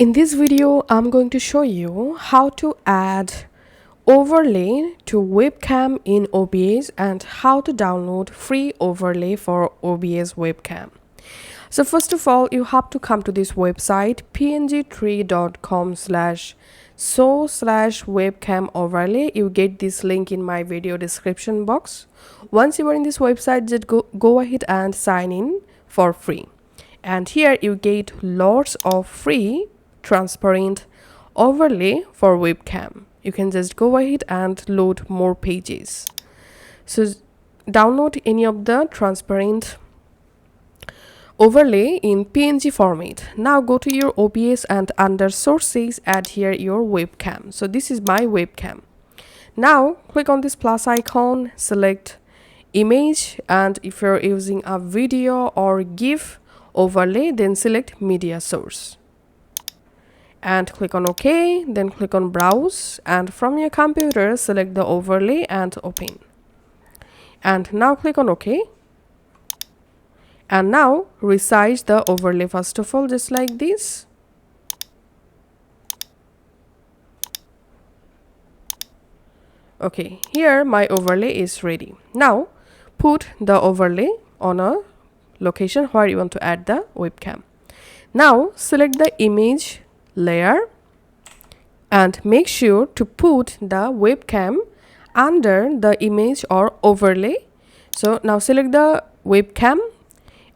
In this video, I'm going to show you how to add overlay to webcam in OBS and how to download free overlay for OBS webcam. So first of all, you have to come to this website png3.com/so/webcam overlay. You get this link in my video description box. Once you are in this website, just go ahead and sign in for free. And here you get lots of free transparent overlay for webcam. You can just go ahead and load more pages. So download any of the transparent overlay in PNG format. Now go to your OBS and under sources add here your webcam. So this is my webcam. Now click on this plus icon, select image, and if you're using a video or GIF overlay, then select media source and click on OK. Then click on browse, and from your computer select the overlay and open, and now click on OK. And now resize the overlay first of all, just like this. Okay, here my overlay is ready. Now put the overlay on a location where you want to add the webcam. Now select the image layer and make sure to put the webcam under the image or overlay. So now select the webcam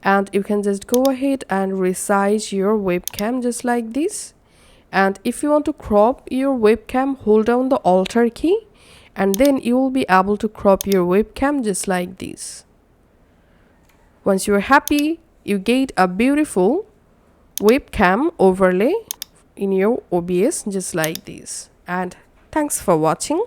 and you can just go ahead and resize your webcam just like this. And if you want to crop your webcam, hold down the Alt key and then you will be able to crop your webcam just like this. Once you are happy, you get a beautiful webcam overlay in your OBS just like this. And thanks for watching.